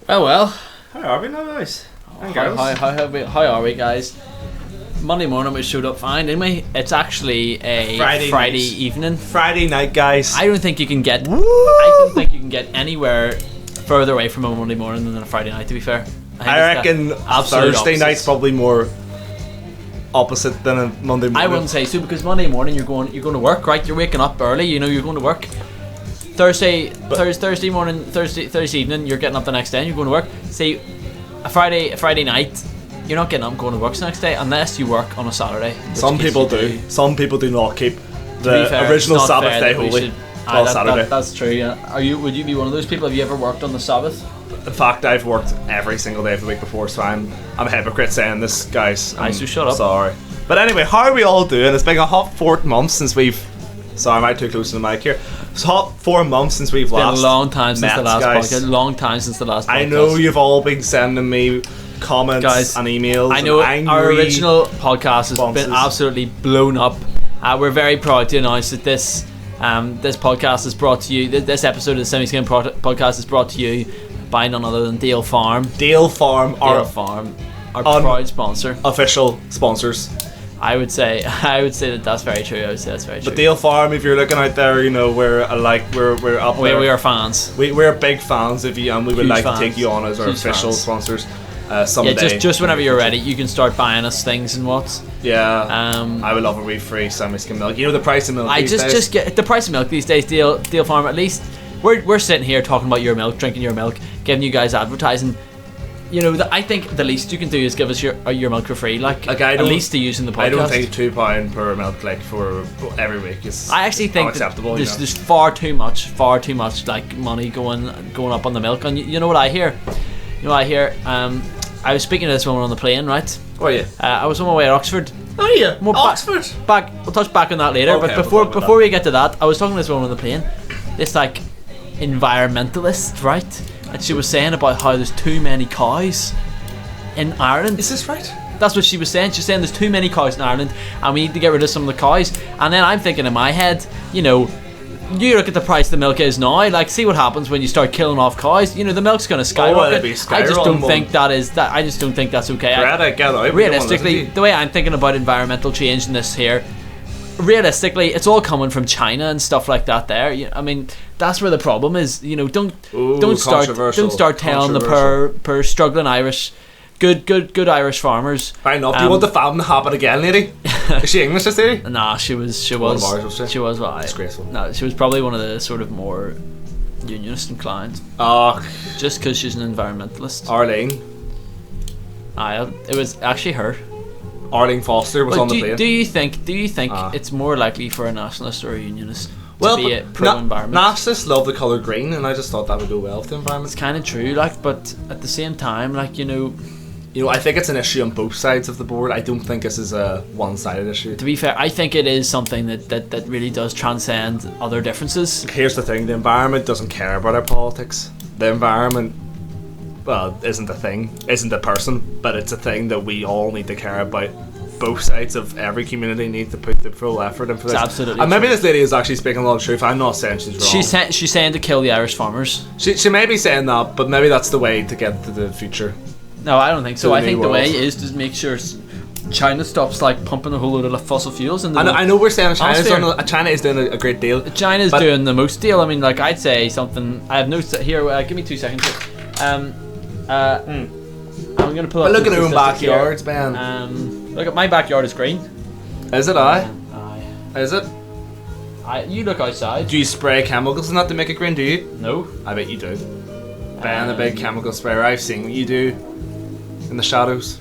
Well. How are we now, guys? How are we, guys? Monday morning we showed up fine, didn't we? It's actually a Friday evening. Friday night, guys. I don't think you can get. I don't think you can get anywhere further away from a Monday morning than a Friday night. To be fair, I reckon Thursday night's probably more opposite than a Monday morning. I wouldn't say so, because Monday morning you're going to work, right? You're waking up early. You know you're going to work. Thursday evening, you're getting up the next day and you're going to work. See, a Friday night, you're not getting up and going to work the next day unless you work on a Saturday. Some people do. Some people do not keep the original Sabbath day holy. Saturday. That's true. Yeah. Would you be one of those people? Have you ever worked on the Sabbath? In fact, I've worked every single day of the week before, so I'm a hypocrite saying this, guys. So shut up. Sorry. But anyway, how are we all doing? It's been a hot 4 months since we've. Sorry, am I too close to the mic here? It's hot 4 months since we've last. It's been a long time since the last guys. podcast. Long time since the last podcast. I know you've all been sending me comments, guys, and emails. I know and our original podcast has responses. been absolutely blown up. We're very proud to announce that this podcast is brought to you. This episode of the Skimmed podcast is brought to you by none other than Dale Farm. Dale Farm, our proud sponsor, official sponsors. I would say that's very true. But Dale Farm, if you're looking out there, you know we're up there. We are fans. We're big fans of you, and we would like to take you on as our official sponsors someday. Yeah, just whenever you're ready, you can start buying us things and what. Yeah. I would love a wee free semi-skim milk. You know the price of milk. Just get the price of milk these days. Dale Farm. At least we're sitting here talking about your milk, drinking your milk, giving you guys advertising. You know, I think the least you can do is give us your milk for free, at least to use in the podcast. I don't think £2 per milk for every week is. I actually think unacceptable. There's far too much money going up on the milk. And you know what I hear? I was speaking to this woman on the plane, right? Oh yeah. I was on my way to Oxford. Oh yeah. Oxford. We'll touch back on that later. Okay, but before we get to that, I was talking to this woman on the plane. This environmentalist, right? And she was saying about how there's too many cows in Ireland. Is this right? That's what she was saying. She's saying there's too many cows in Ireland and we need to get rid of some of the cows. And then I'm thinking in my head, you look at the price the milk is now, see what happens when you start killing off cows. The milk's going to skyrocket. I just don't think I just don't think that's okay. Realistically, the way I'm thinking about environmental change in this here, realistically, it's all coming from China and stuff like that. There, I mean, that's where the problem is. Don't start telling the poor struggling good Irish farmers. Fair enough. Do you want the famine to happen again, lady? Is she English, this lady? Nah, she was. Disgraceful. No, she was probably one of the sort of more unionist inclined. Just because she's an environmentalist. Arlene. It was actually her. Arlene Foster was on the plane. Do you think it's more likely for a nationalist or a unionist to be a pro-environment? Nationalists love the colour green, and I just thought that would go well with the environment. It's kind of true, but at the same time, I think it's an issue on both sides of the board. I don't think this is a one-sided issue. To be fair, I think it is something that really does transcend other differences. Here's the thing: the environment doesn't care about our politics. The environment, isn't a person, but it's a thing that we all need to care about. Both sides of every community need to put the full effort in for this. Absolutely. And maybe this lady is actually speaking a lot of truth. I'm not saying she's wrong. She's saying to kill the Irish farmers. She may be saying that, but maybe that's the way to get to the future. No, I don't think so. I think the way is to make sure China stops pumping a whole load of fossil fuels. I know we're saying China is doing a great deal. China's doing the most deal. I mean, I'd say something. I have notes here. Give me 2 seconds. I'm gonna pull up. Look at our own backyards, man. Look at my backyard is green. Is it? Aye. Is it? You look outside. Do you spray chemicals in that to make it green? Do you? No. I bet you do. Ben, the big chemical sprayer. I've seen what you do in the shadows,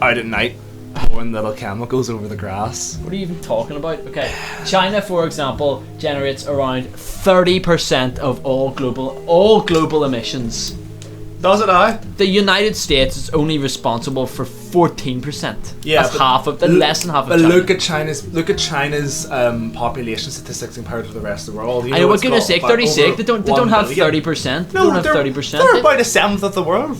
out at night, pouring little chemicals over the grass. What are you even talking about? Okay, China, for example, generates around 30% of all global emissions. Does it? The United States is only responsible for 14%. Yeah, that's less than half of China. But look at China's population statistics compared to the rest of the world. I know, what goodness sake, 36. They don't have 30%. No, they're 30%. They're about a seventh of the world.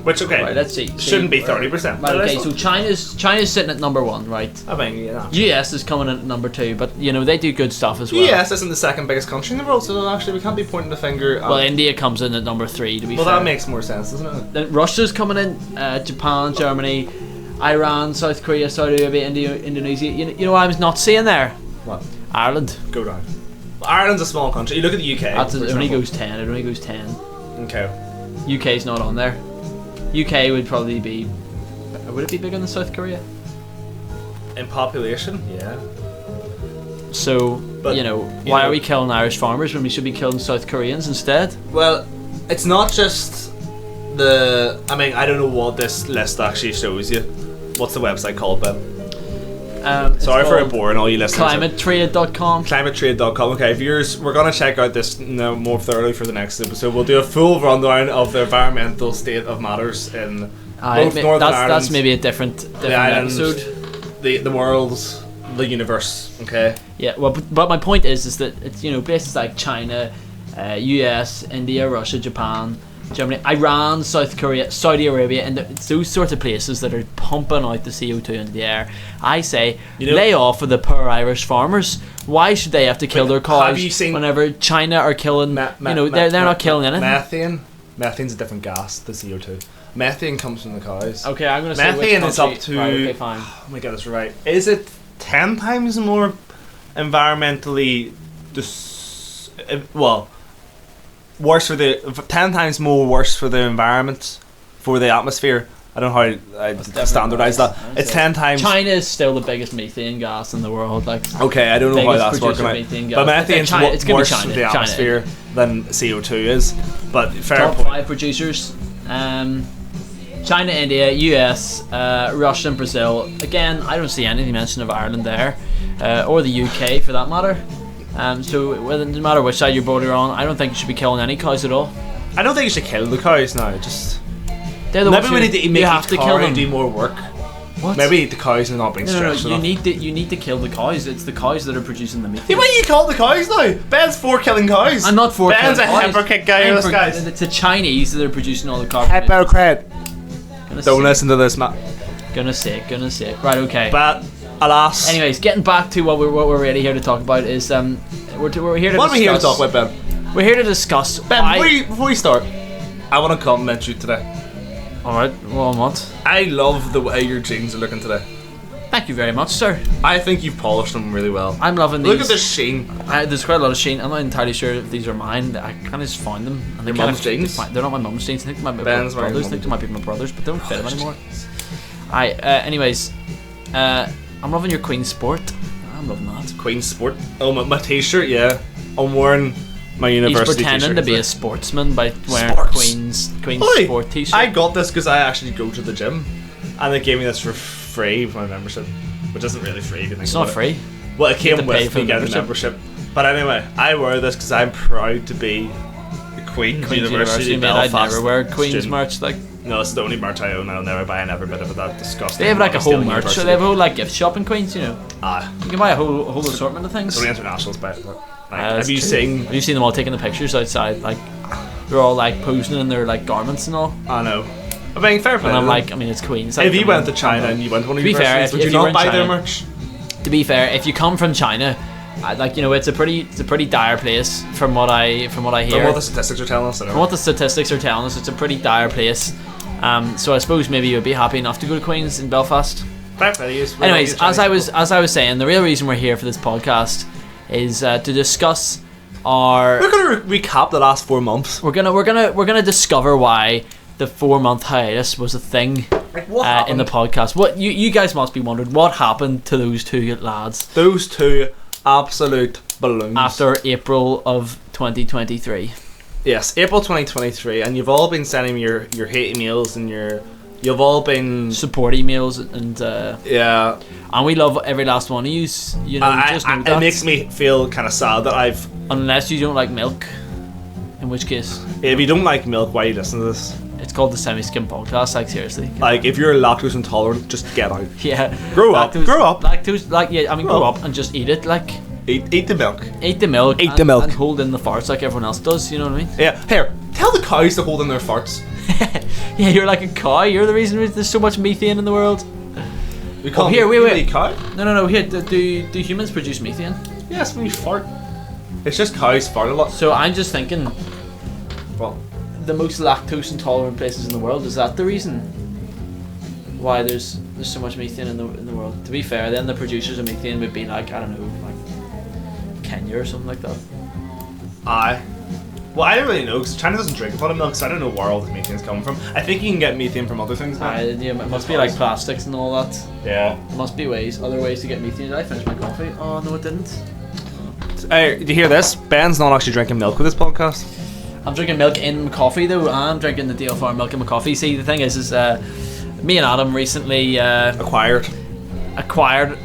Which, okay, Right, let's see. shouldn't be 30%. Right, okay, so China's sitting at number 1, right? I mean, yeah. US is coming in at number 2, but you know they do good stuff as well. US isn't the second biggest country in the world, so actually we can't be pointing the finger at... Well, India comes in at number 3, to be Well, fair. that makes more sense, doesn't it? Then Russia's coming in, Japan, Germany, Iran, South Korea, Saudi Arabia, India, Indonesia. You know what I was not seeing there? What? Ireland. Go down. Ireland's a small country. You look at the UK. It only goes 10. It only goes 10. Okay. UK's not on there. UK would probably be... Would it be bigger than South Korea? In population, yeah. So, But, you know, you why know- are we killing Irish farmers when we should be killing South Koreans instead? Well, it's not just the... I mean, I don't know what this list actually shows you. What's the website called, Ben? Sorry for boring all you listeners. ClimateTrade.com. ClimateTrade.com. Okay, viewers, we're going to check out this more thoroughly for the next episode. We'll do a full rundown of the environmental state of matters in both Northern Ireland, that's maybe a different the island, episode. the world, the universe. Okay. Yeah, well, but my point is that it's, you know, places like China, US, India, Russia, Japan, Germany, Iran, South Korea, Saudi Arabia, and it's those sorts of places that are pumping out the CO2 into the air. I say, lay off of the poor Irish farmers. Why should they have to kill their cows have you seen whenever China are killing? They're not killing anything. Methane's a different gas than CO2. Methane comes from the cows. Okay, I'm gonna say methane which is up country- to. Right, okay, fine. Oh my god, that's right. Is it 10 times more environmentally worse for the 10 times more worse for the environment, for the atmosphere? I don't know how I standardize that. It's 10 times. China is still the biggest methane gas in the world. Like, Okay, I don't know how biggest that's working producer of methane out. gas. But methane's It's gonna be worse China, for the China. atmosphere than CO2 is. But fair top point. 5 producers: China, India, US, Russia, and Brazil. Again, I don't see anything mentioned of Ireland there, or the UK for that matter. So whether, no matter which side you're border on, I don't think you should be killing any cows at all. I don't think you should kill the cows now. Just They're the maybe ones we who- need to make you have each to cow kill and them. do more work. What? Maybe the cows are not being No, stressed you enough. need to kill the cows. It's the cows that are producing the methane. Yeah, what are you call the cows now? Ben's for killing cows. I'm not for Ben's a killing cows. hypocrite guy. I'm This for- guys. It's the Chinese that are producing all the carbon. Hypocrite. Gonna Don't say- listen to this, Matt. Gonna say. Right, okay. But alas. Anyways, getting back to what we're really here to talk about is we're here to What are we here to discuss- talk about, Ben? We're here to discuss Ben, why. before we start, I want to compliment you today. Alright, well, what? I love the way your jeans are looking today. Thank you very much, sir. I think you've polished them really well. I'm loving these. Look at this sheen. There's quite a lot of sheen. I'm not entirely sure if these are mine. I kind of just found them. And Your they're mum's jeans? They're not my mum's jeans. I think they might be my Ben's wearing brothers. I mum's think they might be my brothers, but they don't fit them anymore. Anyways, I'm loving your Queen Sport. I'm loving that. Queen Sport. Oh, my t-shirt, yeah. I'm wearing my He's university pretending t-shirt. to be a sportsman by wearing Sports. Queen's Oi, Sport t-shirt. I got this because I actually go to the gym, and they gave me this for free for my membership, which isn't really free. If you think It's about not it. free. Well, it You have came to pay with for me the getting a membership. But anyway, I wear this because I'm proud to be the Queen's University mate. I'd Belfast never wear Queen's student. merch. Like, No, it's the only merch I own. I'll never buy another bit of that disgusting. they have like a whole stealing merch. university. They have a whole like gift shop in Queens. You know, Ah, you can buy a whole assortment of things. it's only internationals, but like, That's have you true. seen? Have you seen them all taking the pictures outside? Like, they're all like posing in their like garments and all. I know. I mean, fair play. And I'm to them. like, I mean, it's Queens. if you went to China and you went to one of To the be fair, universities, would if you you were not in buy their China- merch? To be fair, if you come from China, like, you know, it's a pretty dire place from what I hear. From what the statistics are telling us. From what the statistics are telling us, it's a pretty dire place. So I suppose maybe you'd be happy enough to go to Queens in Belfast. Fair play, you. Anyways, as I was saying, the real reason we're here for this podcast is to discuss our. we're gonna recap the last 4 months. We're gonna discover why the 4-month hiatus was a thing Like, what in the podcast. What you guys must be wondering, what happened to those two lads Those two absolute balloons. after April of 2023? Yes, April 2023, and you've all been sending me your hate emails and you've all been Support emails yeah. and we love every last one of you. You know, just know It that. makes me feel kind of sad that I've. Unless you don't like milk, in which case If you don't like milk, why you listen to this? it's called the Semi-Skim Podcast. Like, seriously. Like, if you're lactose intolerant, just get out. Yeah. Grow up. Grow up. Lactose, like, yeah, I mean, Grow grow up. up and just eat it. Like, Eat the milk. eat the milk. Eat the milk. And hold in the farts like everyone else does. You know what I mean? Yeah. Here, Tell the cows to hold in their farts. Yeah, you're like a cow. You're the reason there's so much methane in the world. We call here, wait. Cow? No. Here, do humans produce methane? Yes, when you fart. It's just cows fart a lot. So I'm just thinking, Well, the most lactose intolerant places in the world, is that the reason why there's so much methane in the world? To be fair, then the producers of methane would be like, I don't know, like Kenya or something like that. aye. Well, I don't really know because China doesn't drink a lot of milk, so I don't know where all the methane's coming from. I think you can get methane from other things. Yeah, it must be like plastics and all that. Yeah. There must be other ways to get methane. Did I finish my coffee? Oh no, it didn't. Hey, did you hear this? Ben's not actually drinking milk with this podcast. I'm drinking milk in my coffee though. I'm drinking the DL Farm milk in my coffee. See, the thing is me and Adam recently acquired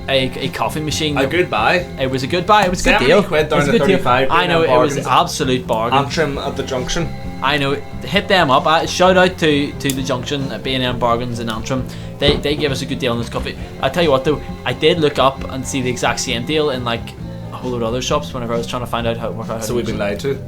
a coffee machine. A good buy. It was a good buy. It was a good deal. £70 down It was a to good deal. 35. I know, it was an absolute bargain. Antrim at the junction. I know. Hit them up. Shout out to the junction at B&M Bargains in Antrim. They gave us a good deal on this coffee. I tell you what though, I did look up and see the exact same deal in like a whole load of other shops whenever I was trying to find out how to work out. So we've been lied to.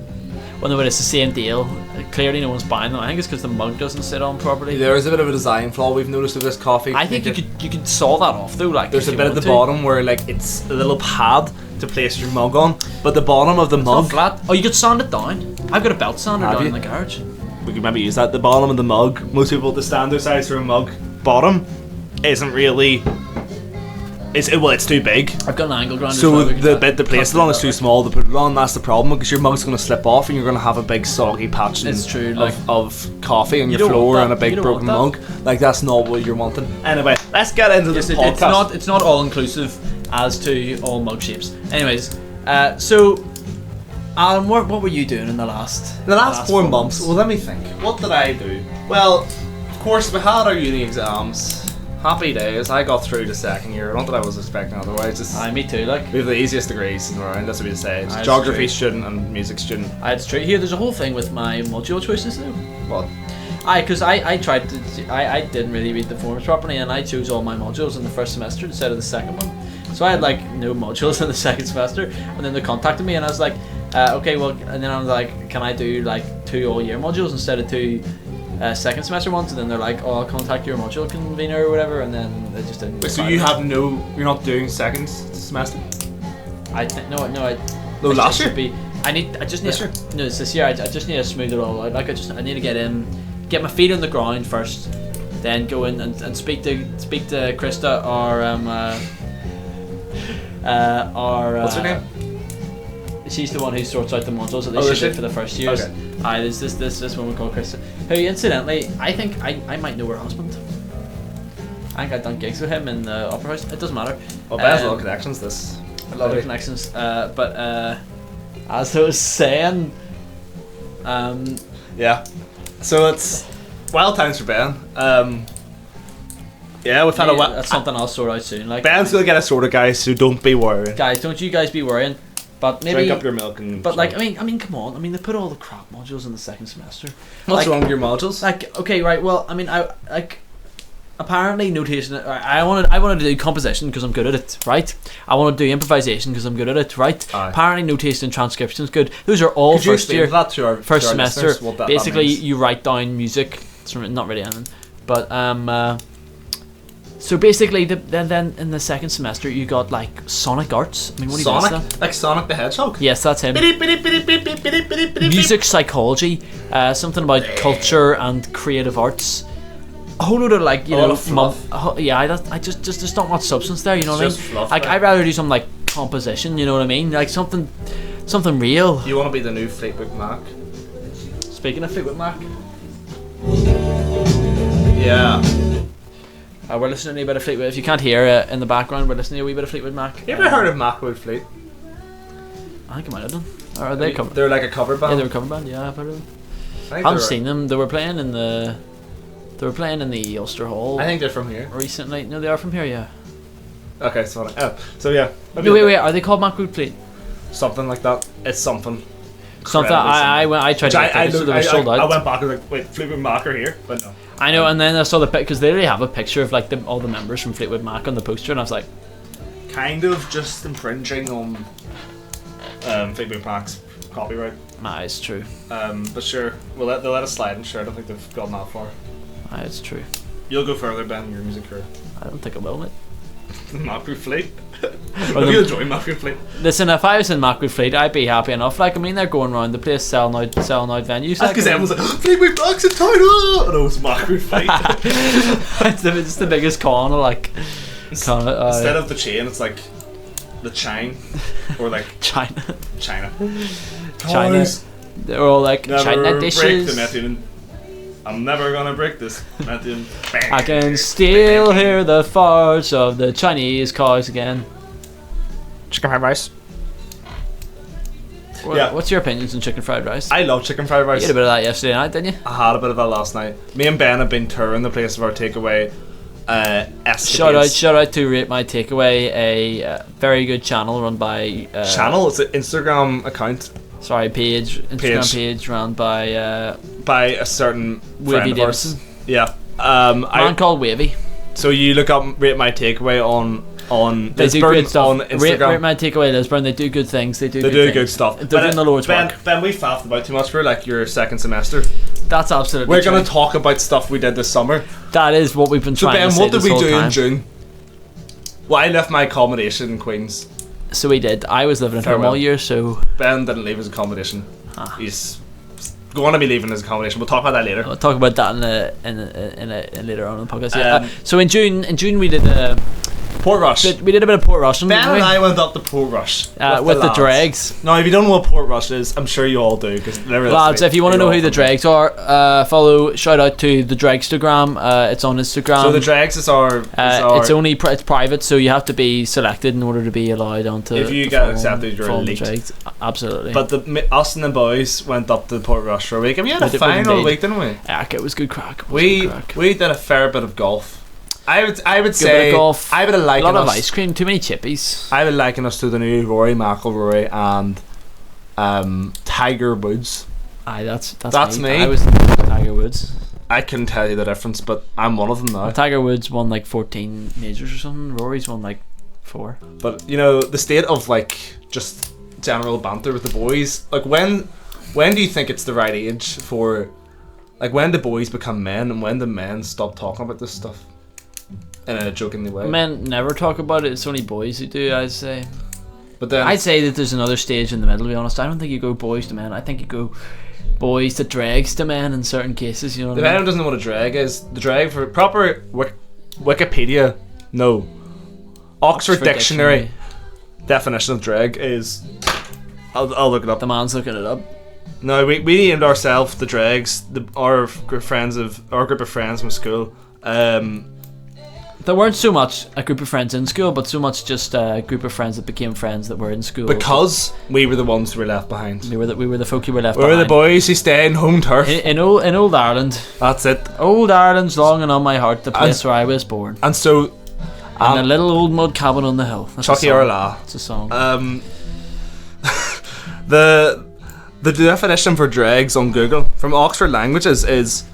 Well, no, but it's the same deal. Clearly, no one's buying them. I think it's because the mug doesn't sit on properly. There is a bit of a design flaw we've noticed with this coffee. I think you could saw that off though. Like there's if a you bit at the want bottom where like it's a little pad to place your mug on, but the bottom of the to. mug. It's not flat. Oh, you could sand it down. I've got a belt sander Have down you? in the garage. We could maybe use that. The bottom of the mug. Most people, the standard size for a mug bottom isn't really. It's too big. I've got an angle grinder. So as well. the bit to place it on is too small to put it on. That's the problem because your mug's going to slip off and you're going to have a big soggy patch It's true, of, like- of coffee on You your don't want floor that. and a big You don't broken want mug. Like that's not what you're wanting. Anyway, let's get into this podcast. It's not all inclusive as to all mug shapes. Anyways, so Alan, what were you doing in the last 4 months. Well, let me think. What did I do? Well, of course, we had our uni exams. Happy days. I got through the second year. Not that I was expecting otherwise. Just Aye, me too. Like, we have the easiest degrees in the round. That's what we say. It's Aye, it's geography true. student and music student. I had straight here. There's a whole thing with my module choices though. What? Because I tried to. I didn't really read the forms properly, and I chose all my modules in the first semester instead of the second one. So I had like no modules in the second semester, and then they contacted me, and I was like, okay, well, and then I was like, can I do like 2 all-year modules instead of 2 second semester ones? And then they're like, oh, I'll contact your module convener or whatever, and then they just didn't. Wait, so reply you to me. have no? You're not doing second semester? I think no. No, last should year? be. I just need. This year? No, it's this year. I just need to smooth it all out. Like I need to get my feet on the ground first, then go in and speak to Krista or What's her name? She's the one who sorts out the modules that Oh, they is should do she? for the first years. Okay. Aye, there's this woman called Krista, who incidentally I think I might know her husband. I think I've done gigs with him in the opera house. It doesn't matter. Well, Ben has a lot of connections. This. A lot of connections. But as I was saying, Yeah. So it's wild times for Ben. Yeah, we've had that's something I'll sort out soon. Like, Ben's gonna get a sorted, guys. So don't be worried. guys, don't you guys be worrying. But maybe. Drink up your milk and. But like, I mean, come on. I mean, they put all the crap modules in the second semester. what's like, wrong with your modules? Like, okay, right. Well, I mean, I like. Apparently, notation. I wanted to do composition because I'm good at it, right? I want to do improvisation because I'm good at it, right? Aye. Apparently, notation and transcription is good. Those are all Could you first explain year, that to our first to our semester. listeners, what that Basically, means? you write down music. It's not really anything, but So basically, then in the second semester, you got like Sonic Arts. I mean, what do you mean? Sonic, like Sonic the Hedgehog. Yes, that's him. Music psychology, something about culture and creative arts. A whole load of like, you A lot know, of fluff. I just there's not much substance there. You know It's what I just mean? fluff, Like, right? I'd rather do something like composition. You know what I mean? Like something real. You want to be the new Fleetwood Mac? Speaking of Fleetwood Mac, Yeah. we're listening to a bit of Fleetwood. If you can't hear it in the background, we're listening to a wee bit of Fleetwood Mac. You ever heard of Macwood Fleet? I think I might have done. Or are they covered? They're like a cover band. Yeah, they were a cover band. Yeah, I've heard of them. I I think haven't they're- seen them. They were playing in the Ulster Hall I think they're from here. recently. No, they are from here. Yeah. Okay, so so yeah. No, wait. Are they called Macwood Fleet? Something like that. It's something. Something. incredibly I tried to get tickets, so they were sold out. I went back and was like, wait, Fleetwood Mac are here, but no. I know, and then I saw the pic because they really have a picture of like all the members from Fleetwood Mac on the poster, and I was like, Kind of just infringing on Fleetwood Mac's copyright. Nah, it's true. But sure, they'll let us slide, and sure, I don't think they've gone that far. Nah, it's true. You'll go further, Ben, in your music career. I don't think I will, mate. Macro Fleet. Well, You'll join Macro Fleet. Listen, if I was in Massacre Fleet, I'd be happy enough. Like, I mean, they're going around the place selling out venues. That's because everyone's like, Fleetwood Mac's in town! And it was Macro Fleet. It's the biggest con, like... Instead of the chain, it's like the chine. Or like... China. China. They're all like, never China dishes. Break the Methuen. I'm never gonna break this Methuen. I can still hear the farts of the Chinese cars again. Chicken fried rice. What's your opinions on chicken fried rice? I love chicken fried rice. You had a bit of that yesterday night, didn't you? I had a bit of that last night. Me and Ben have been touring the place of our takeaway. Escapades. Shout out to Rate My Takeaway, a very good channel run by channel. It's an Instagram account. Sorry, Instagram page run by a certain Wavy friend of ours. Davidson. Yeah. Man called Wavy. So you look up Rate My Takeaway on they do good stuff. On Instagram. Rate My Takeaway Lisburn. They do good things. They do good stuff. They're doing the Lord's work. Ben, we faffed about too much for like your second semester. That's absolutely We're true. going to talk about stuff we did this summer. That is what we've been trying to say. So Ben, what did we do time. in June? Well, I left my accommodation in Queens. So we did. I was living at home all year, so... Ben didn't leave his accommodation. He's going to be leaving his accommodation. We'll talk about that later. We'll talk about that in later on in the podcast. Yeah. So in June we did... Portrush. We did a bit of Portrush. Ben and I went up to Portrush with the dregs. Now, if you don't know what Portrush is, I'm sure you all do. Lads, if you want to know who the dregs are, shout out to the Dregstagram. It's on Instagram. So the dregs is our it's private, so you have to be selected in order to be allowed onto. If you get accepted, you're elite. Absolutely. But us and the boys went up to Portrush for a week, and we had a fine old week, didn't we? Yeah, it was good crack. We did a fair bit of golf. I would say golf, I would have liked a lot of ice cream, too many chippies. I would liken us to the new Rory McIlroy and Tiger Woods. Aye, that's me. I was Tiger Woods. I couldn't tell you the difference, but I'm one of them now. Well, Tiger Woods won like 14 majors or something. Rory's won like 4. But you know, the state of like just general banter with the boys. Like when do you think it's the right age for, like, when do boys become men and when do men stop talking about this stuff? In a jokingly way. Men never talk about it. It's only boys who do, I'd say. But then I'd say that there's another stage in the middle, to be honest. I don't think you go boys to men. I think you go boys to dregs to men in certain cases, you know what I mean? If anyone doesn't know what a drag is, the drag for proper Wikipedia, no. Oxford Dictionary definition of drag is... I'll look it up. The man's looking it up. No, we named ourselves the dregs, our group of friends from school. There weren't so much a group of friends in school, but so much just a group of friends that became friends that were in school. Because we were the ones who were left behind. We were the folk who were left behind. We were the boys who stay in home turf. In old Ireland. That's it. Old Ireland's longing on my heart, the place where I was born. And so... in a little old mud cabin on the hill. Chucky Orla. It's a song. The definition for dregs on Google from Oxford Languages is...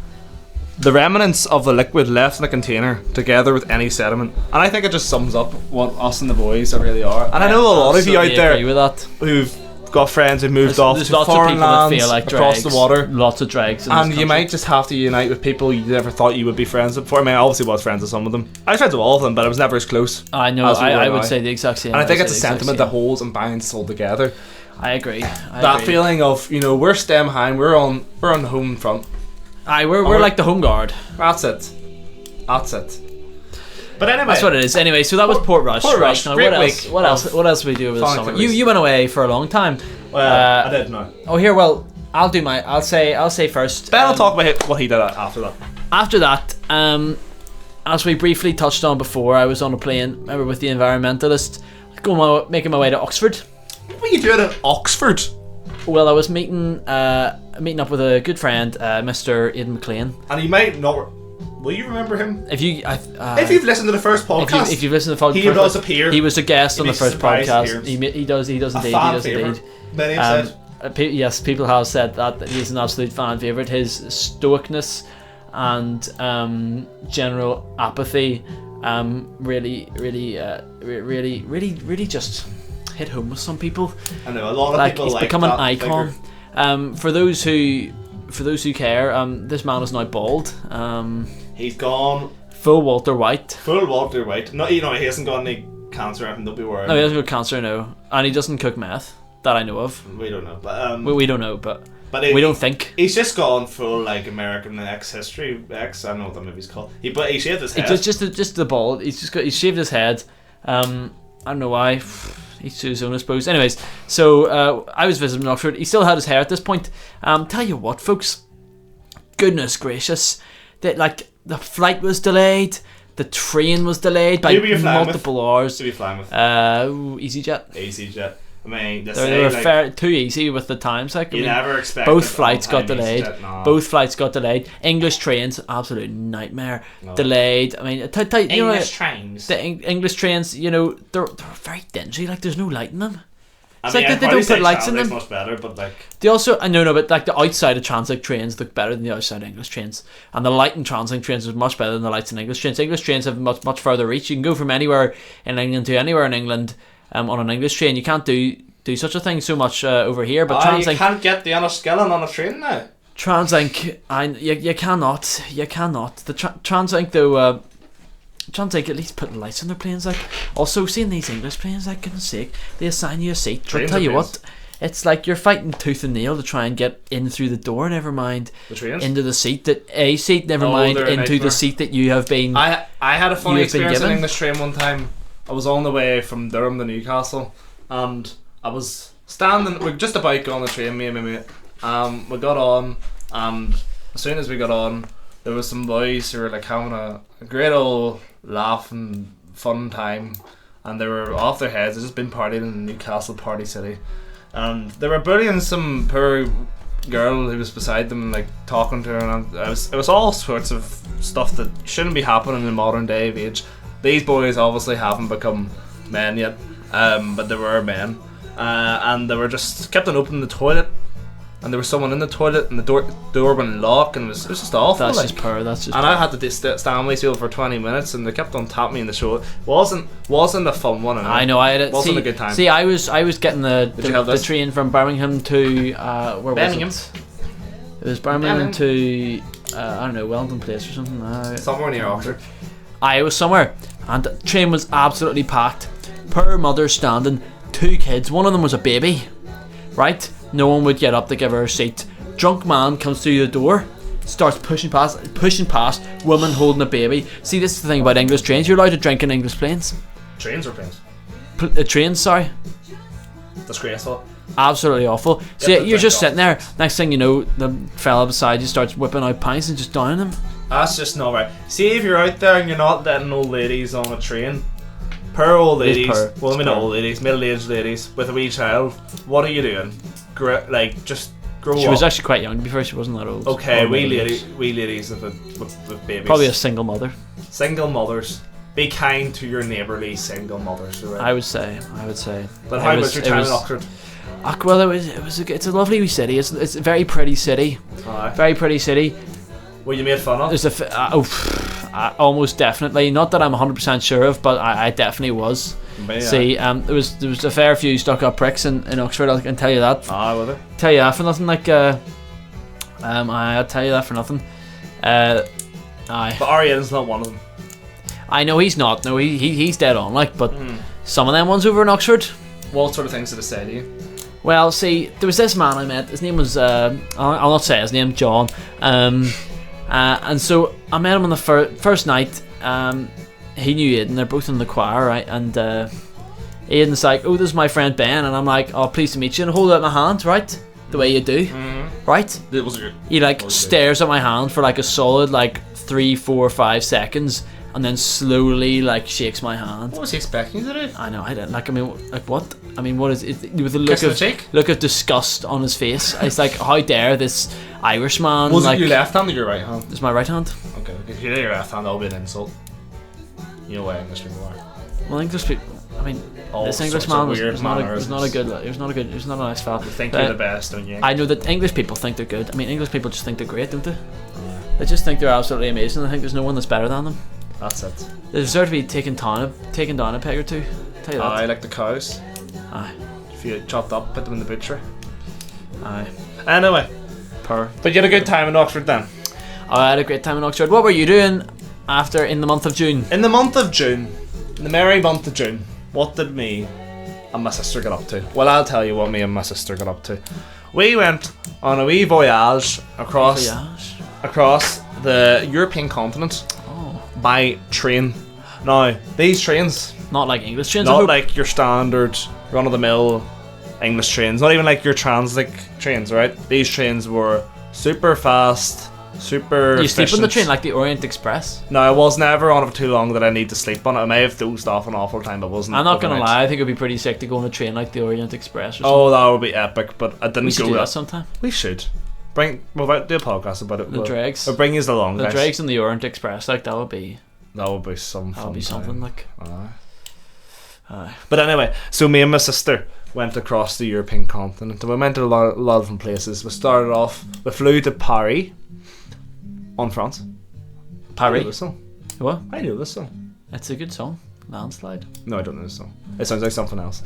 the remnants of the liquid left in a container together with any sediment. And I think it just sums up what us and the boys really are. And I know a lot of you out there who've got friends who've moved off to foreign lands, feel like across the water. Lots of dregs in and you might just have to unite with people you never thought you would be friends with before. I mean, I obviously was friends with some of them. I was friends with all of them, but I was never as close. I know, I would say the exact same. And I think it's a sentiment that holds and binds us all together. I agree. That feeling of, you know, we're stem behind, we're on the home front. Aye, we're like the home guard. That's it. But anyway, that's what it is. Anyway, so that was Portrush. Portrush. Right, now, what else did we do over the summer? You went away for a long time. Well, I did now. Oh, here. Well, I'll say first. Ben will talk about what he did after that. After that, as we briefly touched on before, I was on a plane. Remember, with the environmentalist, making my way to Oxford. What were you doing at Oxford? Well, I was meeting up with a good friend, Mr. Aidan McLean. And you might not. Will you remember him? If you've listened to the first podcast, if you've listened to the he does appear. He was a guest on the first podcast. He does indeed. Many have said. Yes, people have said that he's an absolute fan favorite. His stoicness and general apathy really just hit home with some people. I know a lot of people he's like become that an icon. figure. For those who care, this man is now bald. He's gone Full Walter White. full Walter White. No, he hasn't got any cancer or anything. Don't be worried. No, he doesn't got cancer, no, and he doesn't cook meth that I know of. We don't know, but We don't know, but But we don't think. He's just gone full like American X History X. I don't know what that movie's called. He shaved his head. Just the bald. He's shaved his head. I don't know why. Each to his own, I suppose. Anyways, so I was visiting Oxford. He still had his hair at this point. Tell you what, folks. Goodness gracious, that like the flight was delayed. The train was delayed by multiple hours. To be flying with EasyJet. EasyJet. I mean, they were too easy with the times. Like, never expect both flights got delayed. No. Both flights got delayed. English trains, absolute nightmare. No. Delayed. I mean, English trains. The English trains, you know, they're very dingy. Like, there's no light in them. It's I mean, like they don't put lights in them. Much better, but like they also, I know, but like the outside of Translink trains look better than the outside of English trains, and the light in Translink trains is much better than the lights in English trains. English trains have much further reach. You can go from anywhere in England to anywhere in England on an English train. You can't do such a thing so much over here. But Translink, you can't get the Enniskillen on a train now. Translink, you cannot. The Translink though. Translink at least putting lights on their planes. Like, also seeing these English planes, like, goodness sake, they assign you a seat. But tell you what, it's like you're fighting tooth and nail to try and get in through the door. Never mind into the seat Never mind into the seat that you have been. I had a funny experience in English train one time. I was on the way from Durham to Newcastle, and I was standing. We're just about going on the train, me and my mate. We got on, and as soon as we got on, there was some boys who were like having a great old laughing fun time, and they were off their heads. They'd just been partying in Newcastle Party City, and they were bullying some poor girl who was beside them, like talking to her, and it was all sorts of stuff that shouldn't be happening in the modern day of age. These boys obviously haven't become men yet, but they were men, and they were just kept on opening the toilet, and there was someone in the toilet, and the door wouldn't lock, and it was just awful. That's just poor. And I had to stand on my stool for 20 minutes, and they kept on tapping me in the shoulder. Wasn't a fun one. I know. I had it. Wasn't a good time. See, I was getting the train from Birmingham to where Birmingham. was it? It was Birmingham to I don't know, Wellington Place or something. Somewhere near Oxford. I was somewhere, and the train was absolutely packed. Per mother standing, 2 kids. One of them was a baby, right? No one would get up to give her a seat. Drunk man comes through the door, starts pushing past woman holding a baby. See, this is the thing about English trains. You're allowed to drink in English planes. Trains or planes? Trains, sorry. Disgraceful. Absolutely awful. So you're just sitting there. Next thing you know, the fella beside you starts whipping out pints and just downing them. That's just not right. See, if you're out there and you're not letting old ladies on a train, poor old ladies, well, I mean not old ladies, middle-aged ladies with a wee child, what are you doing? Like, just grow up. She was actually quite young before. She wasn't that old. Okay, wee ladies with babies. Probably a single mother. Single mothers. Be kind to your neighbourly single mothers. Right? I would say. But how about your time in Oxford? Well, it's a lovely wee city. It's a very pretty city. Very pretty city. Were you made fun of? There's almost definitely. Not that I'm 100% sure of, but I definitely was. Yeah. See, there was a fair few stuck up pricks in Oxford. I can tell you that. Were there? Tell you that for nothing. Like, I'll tell you that for nothing. But Ariana's not one of them. I know he's not. No, he's dead on. Like, but some of them ones over in Oxford. What sort of things did it say to you? Well, see, there was this man I met. His name was I'll not say his name, John. And so I met him on the first night. He knew Aidan. They're both in the choir, right? And Aidan's like, "Oh, this is my friend Ben," and I'm like, "Oh, pleased to meet you," and hold out my hand, right? The way you do, right? It was good. He like stares at my hand for like a solid 3, 4, 5 seconds, and then slowly like shakes my hand. What was he expecting you to do? I know. I didn't like. I mean, like what? I mean, what is it? With a look of disgust on his face. It's like, how dare this Irishman? Was it your left hand or your right hand? It's my right hand. Okay. If you do your left hand, that'll be an insult. You know why English people are. Well, English people. I mean, this Englishman was not a good. It was not a nice fella. You think you're the best, don't you? I know that English people think they're good. I mean, English people just think they're great, don't they? They just think they're absolutely amazing. I think there's no one that's better than them. That's it. They deserve to be taken down a peg or two. Tell you that. I like the cows. Aye. If you chopped up, put them in the butcher. Aye. Anyway, but you had a good time in Oxford then. I had a great time in Oxford. What were you doing in the month of June? In the month of June, the merry month of June, what did me and my sister get up to? Well, I'll tell you what me and my sister got up to. We went on a wee voyage across the European continent by train. Now, these trains, not like English trains, not like your standard run-of-the-mill English trains, not even like your Translink trains, right? These trains were super fast, super You efficient. sleep on the train like the Orient Express? No, I was never on it for too long that I need to sleep on it. I may have dozed off an awful time, but wasn't. I'm not gonna lie, I think it'd be pretty sick to go on a train like the Orient Express or something. Oh, that would be epic, but I didn't We should go do that that sometime. We should. We'll do a podcast about it. The dregs. We'll bring you along, The guys. dregs and the Orient Express, like that would be some fun. something like. But anyway, so me and my sister went across the European continent, and we went to a lot of different places. We started off, we flew to Paris, on France. Paris? I know this song. What? I know this song. It's a good song. Landslide. No, I don't know this song. It sounds like something else.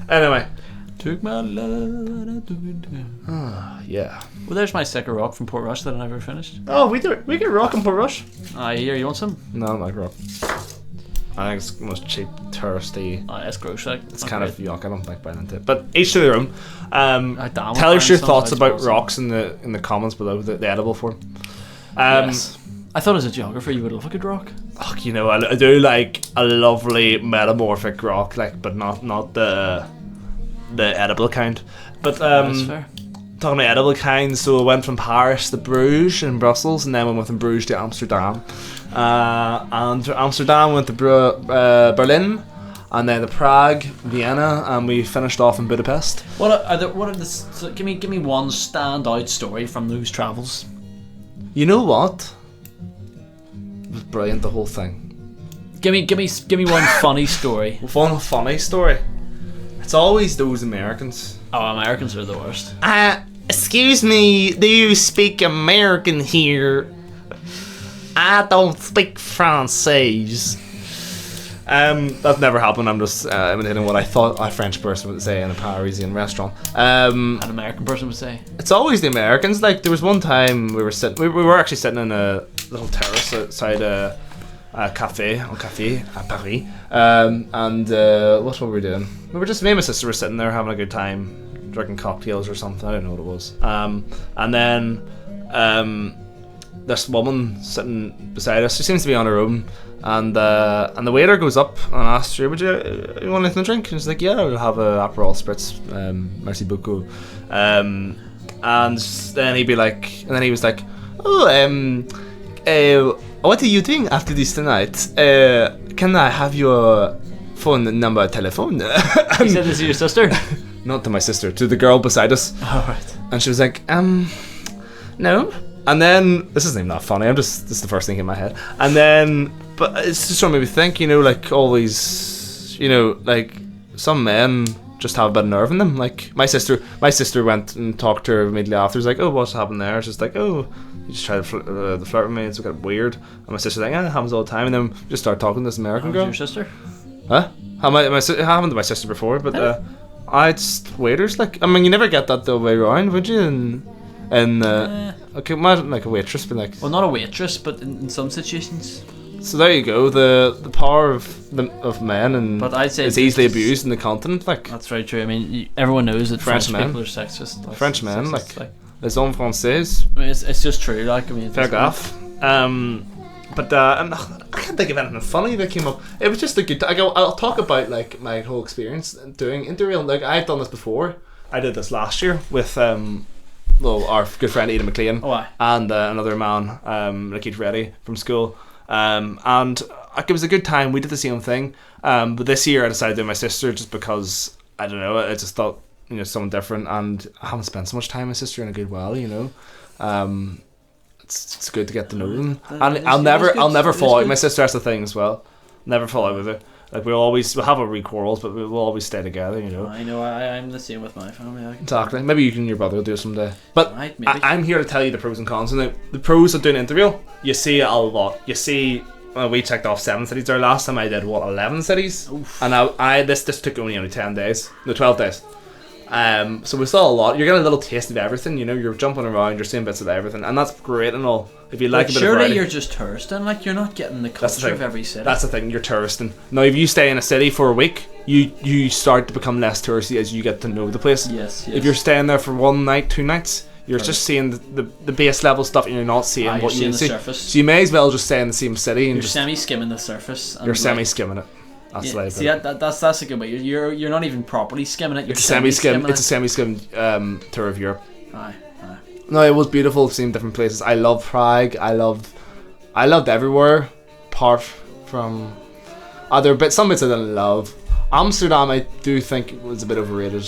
Anyway. Took my love and I took it down. Yeah. Well, there's my stick of rock from Port Rush that I never finished. Oh, we get rock in Port Rush. Here, you want some? No, I don't like rock. I think it's the most cheap, touristy. Oh, it's gross. Like, it's kind of yuck. I don't like buying into it. But each to their own. Tell us your thoughts about rocks in the comments below. The edible form. Yes. I thought as a geographer you would love a good rock. Oh, you know, I do like a lovely metamorphic rock, like, but not the edible kind. But that's fair. Talking about edible kind, so I went from Paris to Bruges in Brussels, and then we went from Bruges to Amsterdam. And Amsterdam went to Berlin, and then to Prague, Vienna, and we finished off in Budapest. So give me one standout story from those travels. You know what? It was brilliant, the whole thing. Give me one funny story. One funny story. It's always those Americans. Oh, Americans are the worst. Excuse me, do you speak American here? I don't speak Francais. That's never happened. I'm just imitating what I thought a French person would say in a Parisian restaurant. An American person would say. It's always the Americans. Like, there was one time we were actually sitting in a little terrace outside a café at Paris. And what were we doing? Me and my sister were sitting there having a good time, drinking cocktails or something. I don't know what it was. And then this woman sitting beside us, she seems to be on her own, and the waiter goes up and asks her, "Would you want anything to drink?" And she's like, "Yeah, I'll have a Aperol Spritz, merci beaucoup." And then he was like, "Oh, what are you doing after this tonight? Can I have your phone number, telephone?" He said this to your sister? Not to my sister, to the girl beside us. Oh, right. And she was like, no. And then, this isn't even that funny, this is the first thing in my head. And then, but it's just trying to make me think, like all these, like some men just have a bit of nerve in them. Like my sister went and talked to her immediately after. She's like, "Oh, what's happened there?" She's like, "Oh, you just tried to flirt with me. It's kind of weird." And my sister's like, "Yeah, it happens all the time." And then we just start talking to this American girl. Your sister? Huh? It happened to my sister before, but it's waiters. Like, I mean, you never get that the other way around, would you? Okay, imagine like a waitress, but like. Well, not a waitress, but in some situations. So there you go. The power of men and but I'd say is easily abused in the continent. Like that's very true. I mean, everyone knows that French people are sexist. French men, like les hommes français. I mean, it's just true. Like, I mean, fair gaff. But I can't think of anything funny that came up. It was just a good. I'll talk about like my whole experience doing Interrail. Like I've done this before. I did this last year with our good friend Aidan McLean and another man, Lakeith Reddy from school. And it was a good time. We did the same thing. But this year I decided to do my sister just because I don't know. I just thought something different, and I haven't spent so much time with my sister in a good while. It's good to get to know them, and I'll never fall out with my sister. That's the thing as well. Never fall out with her. Like we'll have our quarrels, but we'll always stay together. I know. I'm the same with my family. Exactly. Maybe you and your brother will do it someday. But right, I'm here to tell you the pros and cons. And the pros of doing Interrail, you see a lot. You see, we checked off 7 cities there last time. I did 11 cities, Oof. And this took only 10 days, no 12 days. So we saw a lot. You're getting a little taste of everything. You know, you're jumping around, you're seeing bits of everything, and that's great and all. If you like a bit of surely variety. you're just touristing. Like you're not getting the culture of every city. That's the thing. You're touristing. Now, if you stay in a city for a week, you start to become less touristy as you get to know the place. Yes. If you're staying there for 1 night, 2 nights, you're just seeing the base level stuff, and you're not seeing what you see. Surface. So you may as well just stay in the same city and you're semi-skimming the surface. And you're semi-skimming it. That's yeah, see that's a good way. You're not even properly skimming it. You're semi-skim. It's a semi-skim tour of Europe. Aye. No, it was beautiful seeing different places. I love Prague. I loved everywhere, apart from other bits. Some bits I didn't love. Amsterdam, I do think was a bit overrated.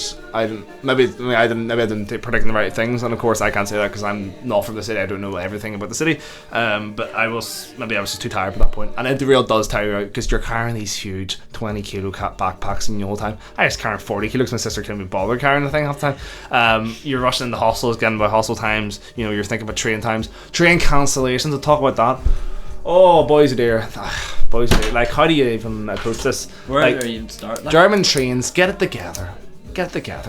Maybe I didn't predict the right things, and of course I can't say that because I'm not from the city. I don't know everything about the city. But I was just too tired at that point. And Interrail does tire you out because you're carrying these huge 20-kilo backpacks in the whole time. I just carried 40 kilos. My sister couldn't be bothered carrying the thing half the time. You're rushing into hostels, getting by hostel times. You know, you're thinking about train times, train cancellations. We'll talk about that. Oh, boys are dear. Like, how do you even approach this? Where do you even start? Like, German trains, get it together.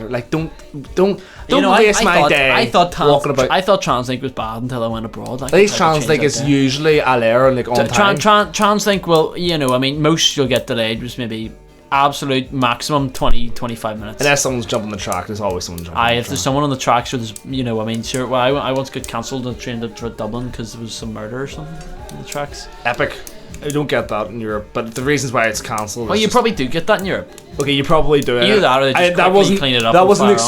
Like, don't waste my day. I thought walking about. I thought TransLink was bad until I went abroad. Like, at least TransLink is usually a layer, like, on time. TransLink will, you know, I mean, most you'll get delayed was maybe absolute maximum 20-25 minutes. Unless someone's jumping the track, there's always someone jumping. If there's someone on the track, sure, there's, you know, I mean, sure. Well, I once got cancelled on a train to Dublin because there was some murder or something on the tracks. Epic. I don't get that in Europe, but the reasons why it's cancelled. Well, you probably do get that in Europe. Okay, you probably do. Either that, or they just clean it up. That wasn't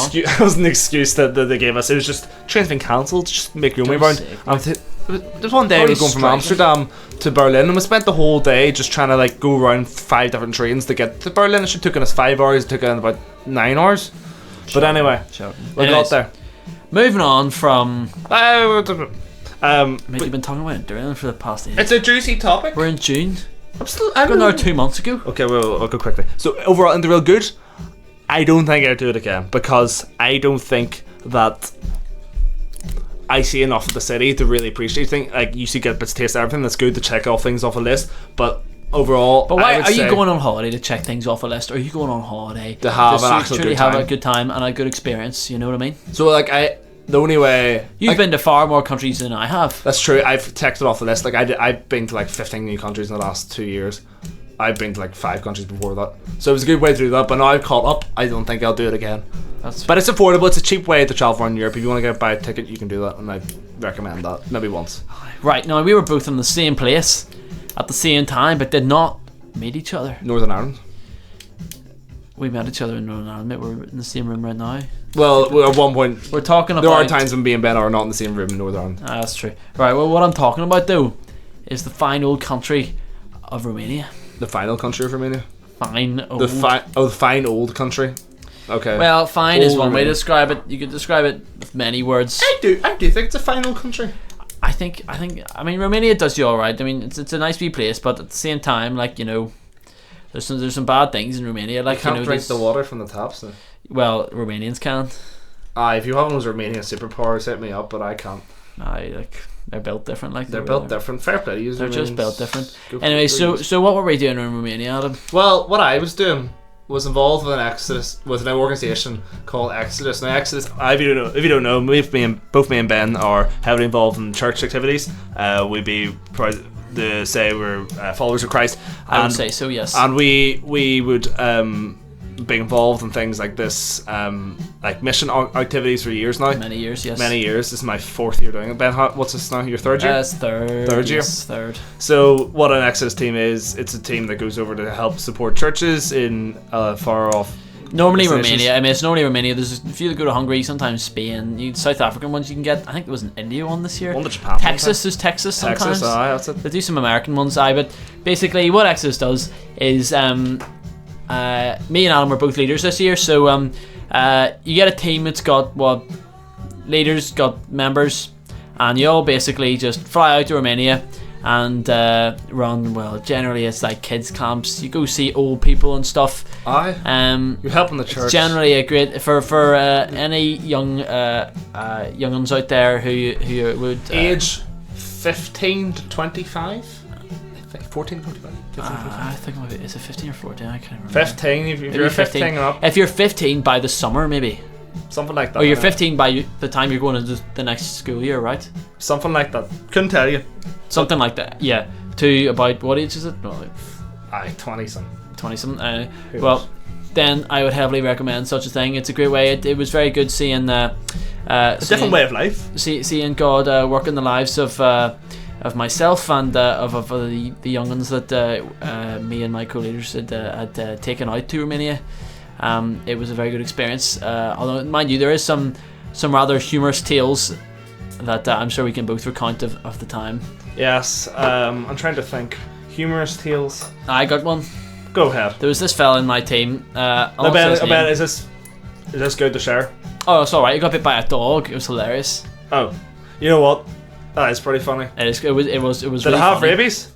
an excuse that they gave us. It was just trains been cancelled. Just make your way around. There's one day we were going from Amsterdam to Berlin, and we spent the whole day just trying to like go around 5 different trains to get to Berlin. It should have taken us 5 hours. It took us about 9 hours. But anyway, we got there. Moving on from. Mate, you've been talking about Interrail for the past 8 It's a juicy topic. We're in June. I got another 2 months ago. Okay, we'll go quickly. So overall, Interrail good. I don't think I'd do it again because I don't think that I see enough of the city to really appreciate things. Like, you should get bits of taste of everything. That's good to check off things off a list, but overall, but why are you going on holiday to check things off a list, or are you going on holiday to have an actual good time? Have a good time and a good experience? You know what I mean? So like the only way you've been to far more countries than I have. That's true. I've checked it off the list. Like I've been to like 15 new countries in the last 2 years. I've been to like 5 countries before that, so it was a good way to do that. But now I've caught up. I don't think I'll do it again. But it's affordable. It's a cheap way to travel around Europe. If you want to buy a ticket, you can do that, and I recommend that maybe once. Right, now we were both in the same place at the same time, but did not meet each other. Northern Ireland. We met each other in Northern Ireland. Mate, we're in the same room right now. Well, at one point we're talking about. There are times when me and Ben are not in the same room in Northern Ireland. That's true. Right. Well, what I'm talking about though is the fine old country of Romania. The final country of Romania. Fine old. The fine old country. Okay. Well, fine is one way to describe it. You could describe it with many words. I do think it's a fine old country. I mean, Romania does you all right. I mean, it's a nice wee place, but at the same time, like, you know, there's some bad things in Romania. Like, you can't drink the water from the taps. Though. Well, Romanians can. If you have those Romanian superpowers, hit me up, but I can't. They're built different. Like they're built different. Fair play to you. They're just built different. Anyway, so what were we doing in Romania, Adam? Well, what I was doing was involved with an organisation called Exodus. Now, Exodus, if you don't know, both me and Ben are heavily involved in church activities. We'd be proud to say we're followers of Christ. I would say so, yes. And we would be involved in things like this, like mission activities for years now. Many years, yes. Many years. This is my 4th year doing it. Ben, what's this now? Your 3rd year? It's third. Third year? Yes, third. So what an Exodus team is, it's a team that goes over to help support churches in far off. Normally Romania. I mean, it's normally Romania. There's a few that go to Hungary, sometimes Spain. South African ones you can get. I think there was an India one this year. One to Japan. Texas is Texas sometimes. That's it. They do some American ones, but basically what Exodus does is me and Alan were both leaders this year, so you get a team that's got leaders, got members, and you all basically just fly out to Romania and run. Well, generally it's like kids camps. You go see old people and stuff. You're helping the church. It's generally a great for any young younguns out there who would age 15 to 25. 14 to 25. I think is it 15 or 14? I can't remember. 15. If you're 15 and up. If you're 15 by the summer, maybe. Something like that. Oh, you're 15 by the time you're going into the next school year, right? Something like that. Couldn't tell you. Something like that. Yeah. To about what age is it? No, like Aye, 20 something. 20 something. Who Well, knows? then I would heavily recommend such a thing. It's a great way. It was very good seeing A different way of life. seeing God work in the lives of myself and of the young ones that me and my co-leaders had taken out to Romania. It was a very good experience. Although, mind you, there is some rather humorous tales that I'm sure we can both recount of the time. Yes, I'm trying to think. Humorous tales. I got one. Go ahead. There was this fella in my team. I bet is this good to share? Oh, it's alright. He got bit by a dog. It was hilarious. Oh, you know what? That is pretty funny. It was. Did really it have funny. rabies?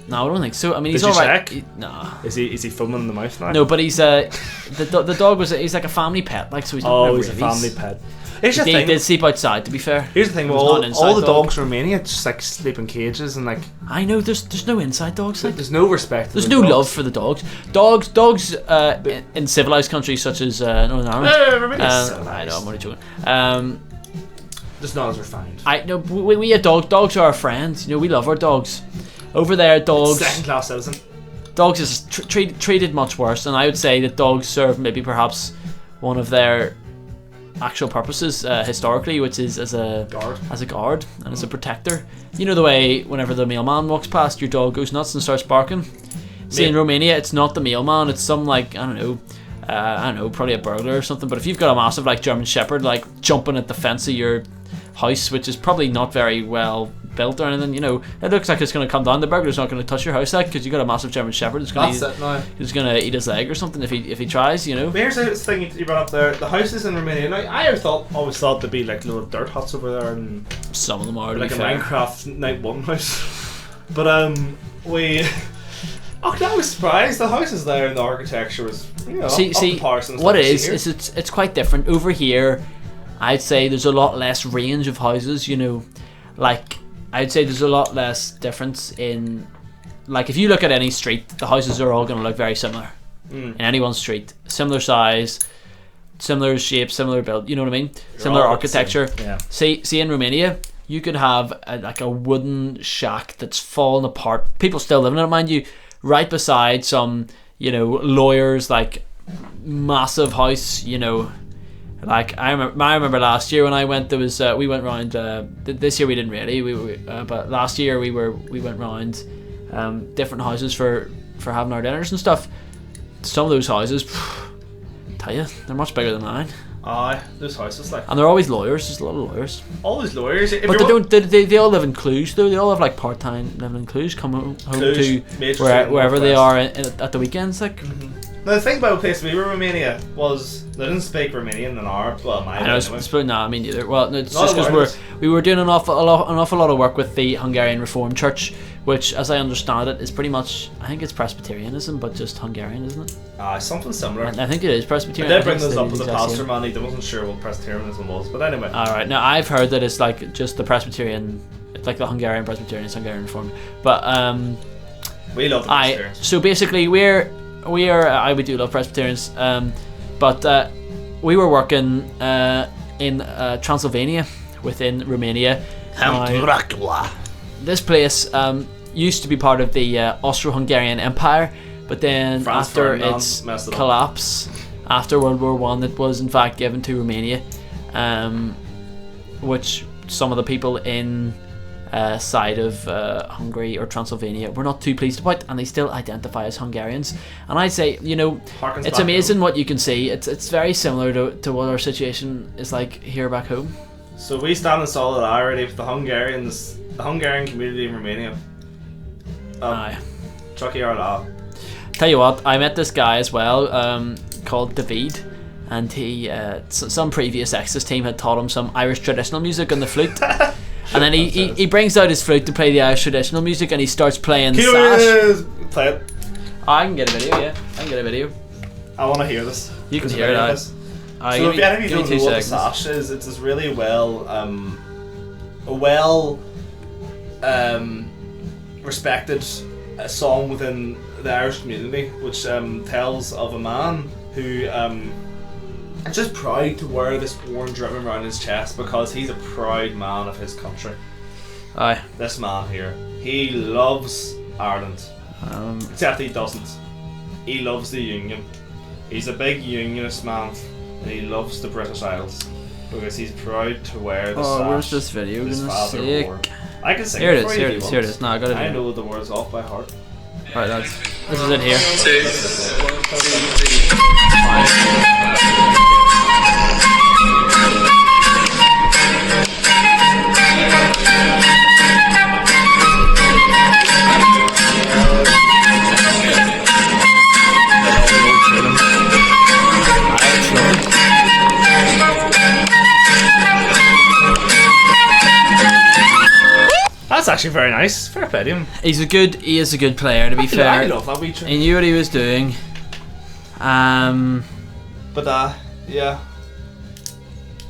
No, I don't think so. I mean, he's Did you alright. check? Nah. Is he foaming in the mouth now? No, but he's the dog was he's like a family pet. Like, so he's not. Oh, gonna he's have a rabies. family pet. Here's the He thing. did sleep outside. To be fair. Here's the thing. It Well, was not an inside all the dog. dogs in Romania just like sleep in cages and like I know. There's no inside dogs. Like. there's no respect. There's for no the love dogs. for the dogs. Dogs in civilized countries such as Northern Ireland. Romania's I know. I'm only joking. Just not as refined. I know we had dogs are our friends. You know, we love our dogs. Over there, dogs Second class citizen. dogs is treated much worse, and I would say that dogs serve maybe perhaps one of their actual purposes historically, which is as a guard and as a protector. You know the way whenever the mailman walks past, your dog goes nuts and starts barking. See, in Romania, it's not the mailman; it's some like I don't know, probably a burglar or something. But if you've got a massive like German Shepherd like jumping at the fence of your house, which is probably not very well built or anything, you know, it looks like it's going to come down. The burglar's not going to touch your house, like, because you got a massive German Shepherd. It's going he's going to eat his leg or something if he tries, you know. But here's the thing you brought up there: the houses in Romania. Now, I always thought there'd be like little dirt huts over there and Some of them are, to like be a fair. Minecraft Night 1 house. But we. Oh, I was surprised. The houses there and the architecture was, you know, See, up to par and what it stuff is it's quite different over here. I'd say there's a lot less range of houses, you know, like I'd say there's a lot less difference in, like, if you look at any street, the houses are all going to look very similar in any one street, similar size, similar shape, similar build, you know what I mean, similar all architecture. the same, yeah. See in Romania you could have like a wooden shack that's fallen apart, people still living in it, mind you, right beside some, you know, lawyers, like massive house, you know. Like I remember last year when I went, there was we went round. This year we didn't really. But last year we went round different houses for having our dinners and stuff. Some of those houses, tell you, they're much bigger than mine, Aye, those houses like and they're always lawyers. There's a lot of lawyers. all those lawyers. If But you they want- don't. They all live in Cluj though. They all have like part time living in Cluj. Come home Cluj, to major city in wherever they Northwest. are at the weekends. Like. Now, the thing about the place we were in Romania was they didn't speak Romanian in our my I know, anyway. it's nah, me neither. Well, no, it's Not just because awareness. we were doing an awful lot of work with the Hungarian Reformed Church, which, as I understand it, is pretty much, I think it's Presbyterianism, but just Hungarian, isn't it? Something similar. I think it is I Presbyterian. did I bring think this it's up with the exact pastor same. man. He wasn't sure what Presbyterianism was, but anyway. All right, now I've heard that it's like just the Presbyterian, it's like the Hungarian Presbyterian, it's Hungarian Reformed, but We love the Presbyterians. so basically we do love Presbyterians, but we were working in Transylvania within Romania. Now, this place used to be part of the Austro-Hungarian Empire, but then Franz after Ferdinand its messed it up. collapse after World War One, it was in fact given to Romania, which some of the people in side of Hungary or Transylvania were not too pleased about, and they still identify as Hungarians. And I'd say, you know, Harkens it's back amazing what you can see. It's very similar to what our situation is like here back home. So we stand in solidarity with the Hungarians, the Hungarian community in Romania. Aye. Chucky Arla. Tell you what, I met this guy as well, called David, and he some previous Exodus team had taught him some Irish traditional music on the flute. And then he brings out his flute to play the Irish traditional music, and he starts playing Sash. Play it. I can get a video, yeah. I can get a video. I want to hear this. You can There's a hear it, video of aye. this. Aye, So give if any of you give don't me know 2 what the seconds. sash is, it's this really respected song within the Irish community, which tells of a man who It's just proud to wear this orange ribbon around his chest because he's a proud man of his country. Aye. This man here, he loves Ireland. Except he doesn't. He loves the Union. He's a big Unionist man, and he loves the British Isles because he's proud to wear the sash. Where's this video? his Goodness father sake. wore. I can sing Here it it for is. you Here if it you is. Here it want. is. No, I got it. I Here. know the words off by heart. Right, lads. This is it here. 5. That's actually very nice. Fair play to him. He is a good player, to be fair. I love that wee tune. He knew what he was doing. But yeah.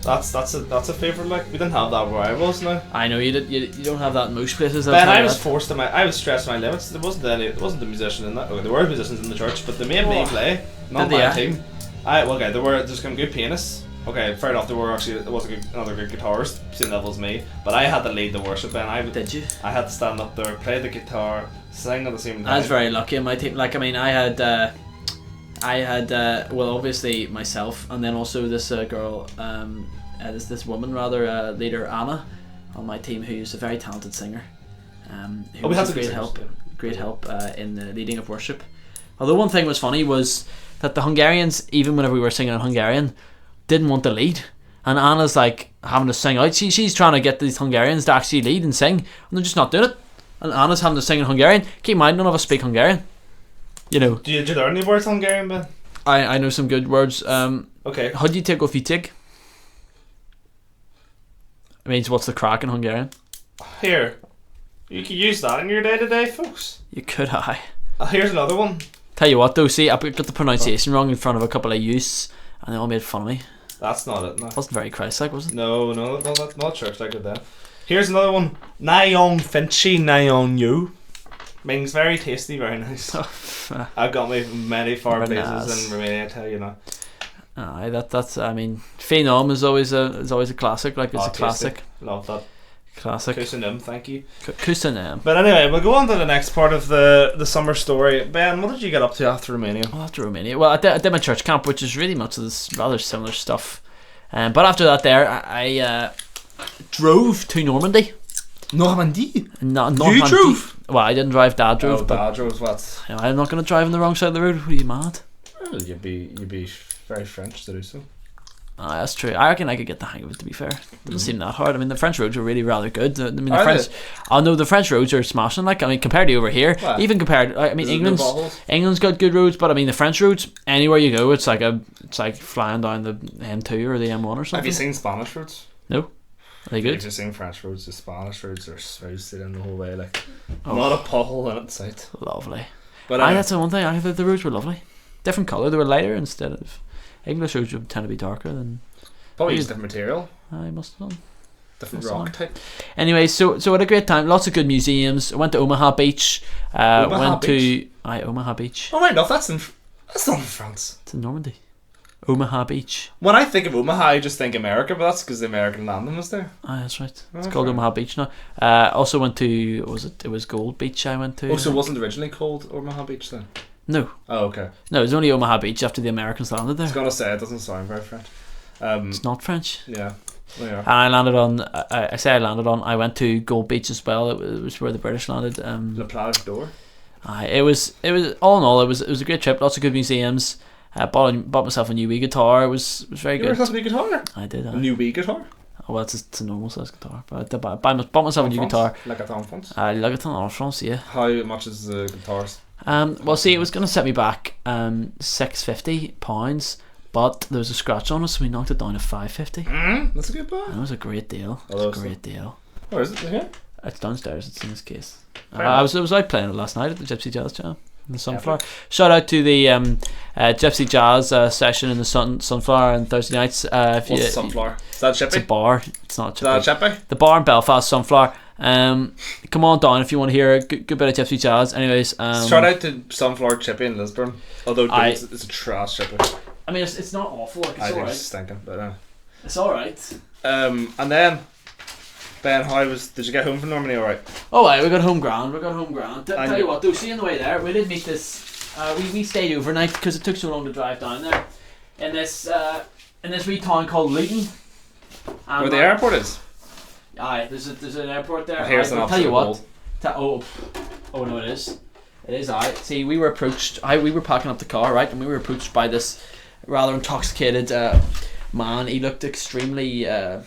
That's a favourite. Like, we didn't have that where I was now. I know you don't have that in most places. Ben, I was forced to I was stressed my limits. There wasn't a musician in that. Okay, there were musicians in the church, but they made me play, not my team. There's some good pianists. Okay, fair enough. There was another good guitarist, same level as me, but I had to lead the worship. Ben, Did you? I had to stand up there, play the guitar, sing at the same time. I was very lucky in my team. Like, I mean, I had well, obviously myself, and then also this girl, this woman rather, leader Anna, on my team, who's a very talented singer. Who was a great help in the leading of worship. Although one thing was funny was that the Hungarians, even whenever we were singing in Hungarian, didn't want to lead, and Anna's like having to sing out. She's trying to get these Hungarians to actually lead and sing, and they're just not doing it. And Anna's having to sing in Hungarian. Keep in mind, none of us speak Hungarian. You know. Did you learn any words Hungarian, Ben? I know some good words. Okay. How do you take off you take? It means what's the crack in Hungarian. Here, you can use that in your day-to-day, folks. You could, I. Here's another one. Tell you what though, see, I got the pronunciation wrong in front of a couple of youths, and they all made fun of me. That's not it, no. Wasn't very Christ-like, was it? No, that's not church-like then. Here's another one. Nyon Finchy, Nyon You. Means very tasty, very nice. I've got me many far places in Romania, I tell you now. Aye, that's. I mean, Phenom is always a classic. Like, it's a classic. Love that. Classic. Kusanim, thank you. Kusanim. But anyway, we'll go on to the next part of the summer story. Ben, what did you get up to after Romania? Well, after Romania, well, I did my church camp, which is really much of this rather similar stuff. But after that, I drove to Normandy. Normandy? Normandy. You drove? Well, I didn't drive. Dad drove. Oh, Dad drove what? You know, I'm not going to drive on the wrong side of the road. What are you, mad? Well, you'd be very French to do so. That's true. I reckon I could get the hang of it, to be fair. It doesn't seem that hard. I mean, the French roads are really rather good. I mean, the French roads are smashing. Like, I mean, compared to over here, even compared, I mean, England's got good roads, but I mean, the French roads, anywhere you go, it's like flying down the M2 or the M1 or something. Have you seen Spanish roads? No. Are they good? I've seen French roads. The Spanish roads are smooth in the whole way. Like, not a pothole in its sight. Lovely. But that's the one thing. I thought the roads were lovely. Different colour. They were lighter instead of English roads would tend to be darker than. Probably use different material. I must have done. Different rock type. Anyway, so I had a great time. Lots of good museums. I went to Omaha Beach. Omaha Beach. Oh wait, no, that's not in France. It's in Normandy. Omaha Beach. When I think of Omaha, I just think America, but that's because the American anthem was there. That's right. It's called Omaha Beach now. Also went to it was Gold Beach. I went to. Oh, so it wasn't originally called Omaha Beach then? No. Oh, okay. No, it was only Omaha Beach after the Americans landed there. I was gonna say it doesn't sound very French. It's not French. Yeah. And I landed on. I went to Gold Beach as well. It was where the British landed. La Plage d'Or. It was all in all. It was a great trip. Lots of good museums. Bought myself a new wee guitar. It was very good. You bought a new guitar? I did. A new wee guitar? Oh, well, it's a normal size guitar. But I bought myself a new guitar. Like a en France? Like a en France, yeah. How much is the guitars? Well, see, it was going to set me back £650, but there was a scratch on it, so we knocked it down to £550. That's a good buy. That was a great deal. Where is it? Here? It's downstairs. It's in this case. I was out playing it last night at the Gypsy Jazz Jam in the Sunflower. Shout out to the Gypsy Jazz session in the Sunflower on Thursday nights. What's the Sunflower? Is that Chippy? It's a bar. It's not Chippy. Is that Chippy? The bar in Belfast, Sunflower. Come on down if you want to hear a good bit of Gypsy Jazz. Anyways, shout out to Sunflower Chippy in Lisburn. Although it's a trash Chippy. I mean, it's not awful. Like, it's alright. It's stinking, but It's alright. and then Ben, did you get home from Normandy alright? Oh, right, we got home grand. Tell you what, though, see on the way there, we did meet this. We stayed overnight because it took so long to drive down there. In this wee town called Luton. Where the airport is? Aye, there's an airport there. Here's an I'll tell you what. goal. Oh no, it is. It is. Aye. See, we were approached. We were packing up the car, right, and we were approached by this rather intoxicated man. He looked extremely. I